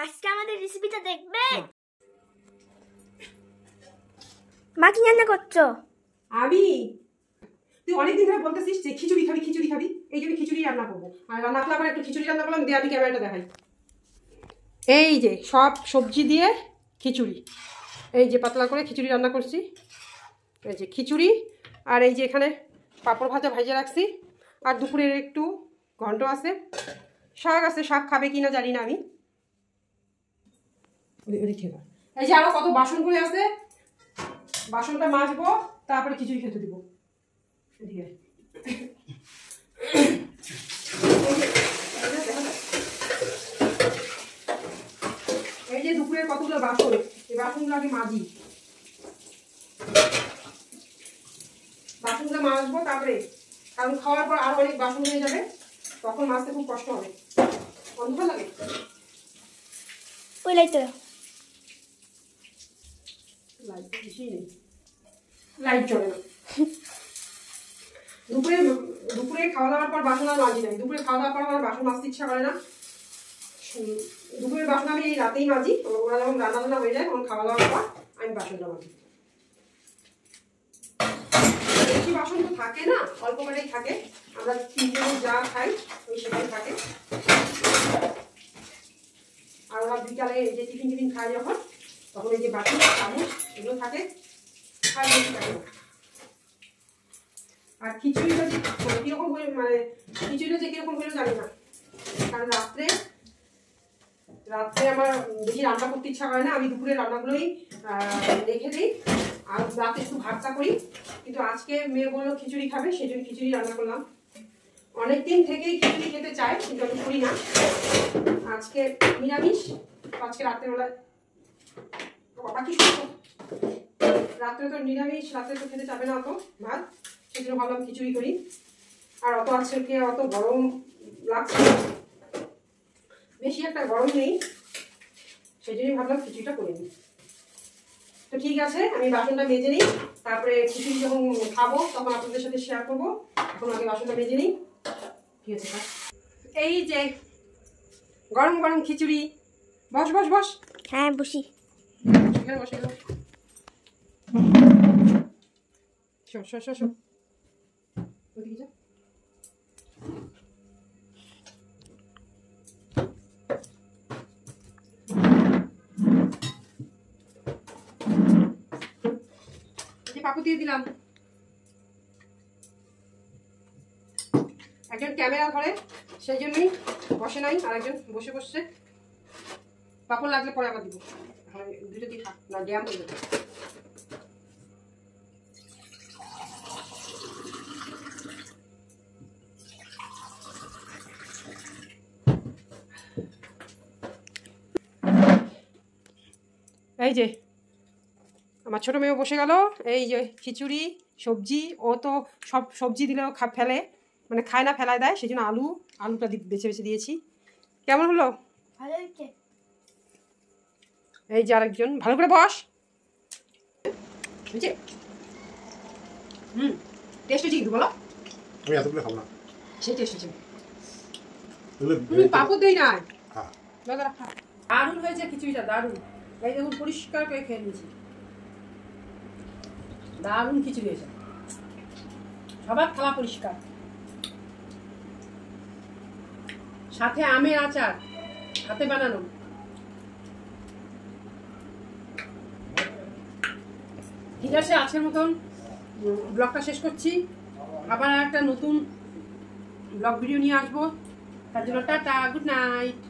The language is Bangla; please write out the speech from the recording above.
আজকে আমাদের রেসিপিটা দেখবে। মা কি রান্না করছো? আমি তুই অনেকদিন ধরে বলতেছিস যে খিচুড়ি খাবি খিচুড়ি খাবি, এই জন্য খিচুড়ি রান্না করবো। আর রান্না করলে আবার একটু খিচুড়ি রান্না করলাম, দিয়ে আমি ক্যামেরাটা দেখাই। এই যে সব সবজি দিয়ে খিচুড়ি, এই যে পাতলা করে খিচুড়ি রান্না করছি। এই যে খিচুড়ি, আর এই যে এখানে পাঁপড় ভাজা ভেজে রাখছি, আর দুপুরের একটু ঘন্ট আছে, শাক আছে। শাক খাবে কিনা জানি না আমি। এই যে আরো কত বাসন করে আছে, বাসনটা মাজবো, তারপরে খিচুড়ি খেতে দিব। এদিকে এই যে দুপুরের কতগুলো বাসন, এই বাসনগুলো আগে মাজি। বাসনগুলো মাজবো তারপরে, কারণ খাওয়ার পর আরো অনেক বাসন হয়ে যাবে, তখন মাজতে খুব কষ্ট হবে। অন্ধকার লাগে। ওই লাইট লাইট বেশি নেই, লাইট চলে না। দুপুরে খাওয়া দাওয়ার পর বাসন আর মাজি নাই। দুপুরে খাওয়া দাওয়ার পর আমার বাসন মাজতে ইচ্ছা করে না। দুপুরের বাসন আমি এই রাতেই মাজি, ওরা যখন রান্না বান্না হয়ে যায় তখন খাওয়া দাওয়ার পর আমি বাসনটা মাজি। বেশি বাসন তো থাকে না, অল্প করেই থাকে। আমরা তিনজন যা খাই ওই সেটাই থাকে। আর ওরা বিকালে এই যে টিফিন খায় যখন, তখন এই যে বাটি চামচ এগুলো থাকে, আর বেশি থাকে না। আর খিচুড়িটা যে কিরকম হয়ে, মানে খিচুড়িটা যে কিরকম হলো জানি না, কারণ রাত্রে আমার বেশি রান্না করতে ইচ্ছা করে না। আমি দুপুরে রান্নাগুলোই রেখে দিই, আর রাতে একটু ভাতটা করি। কিন্তু আজকে মেয়ে বললো খিচুড়ি খাবে, সেই জন্য খিচুড়ি রান্না করলাম। অনেকদিন থেকেই খিচুড়ি খেতে চাই, কিন্তু আমি করি না। আজকে নিরামিষ, আজকে রাত্রেবেলায় বাবা কি করছো, রাত্রে তো নিরামিষ, রাত্রে তো খেতে চাবে না অত ভাত, সেই জন্য ভাবলাম খিচুড়ি করি। আর অত আজকে অত গরম লাগছে, বেশি একটা গরম নেই, সেই জন্যই ভাবলাম খিচুড়িটা করে নিই। তো ঠিক আছে, আমি বাসনটা মেজে নিই, তারপরে খিচুড়ি যখন খাবো তখন আপনাদের সাথে শেয়ার করবো। এখন আগে বাসনটা মেজে নিই। ঠিক আছে, এই যে গরম গরম খিচুড়ি। বস বস বস। হ্যাঁ বসি। এখানে বসে গেল। শো শো শো শো, ওদিকে যা। পাপু দিয়ে দিলাম। একজন ক্যামেরা ধরে, সেই জন্যই বসে নাই, আর একজন বসে বসছে। পাপড় লাগলে পরে আবার দিব, দুটো দিয়ে থাক না, ড্যাম হয়ে যাবে। এই যে আমার ছোট মেয়েও বসে গেল। এই যে খিচুড়ি সবজি, ও তো সব সবজি দিলেও ফেলে, মানে খায় না, ফেলায় দেয়, সেই জন্য আলুটা বেছে বেছে দিয়েছি। কেমন হলো? ভালো হয়েছে। এই যে আরেকজন, ভালো করে বস। বুঝছে? টেস্ট হয়েছে কিন্তু বলো। আমি এতগুলো খাবো না। সেই টেস্ট হয়েছে। তুমি পাপড় দেই না। দারুণ হয়েছে খিচুড়িটা, দারুণ। এই দেখুন পরিষ্কার করে খেয়ে নিয়েছি, দারুণ খিচুড়ি হয়েছে। সবার থালা পরিষ্কার, সাথে আমের আচার হাতে বানানো। ঠিক আছে, আজকের মতন ব্লগটা শেষ করছি। আবার একটা নতুন ব্লগ ভিডিও নিয়ে আসবো, তার জন্য টাটা, গুড নাইট।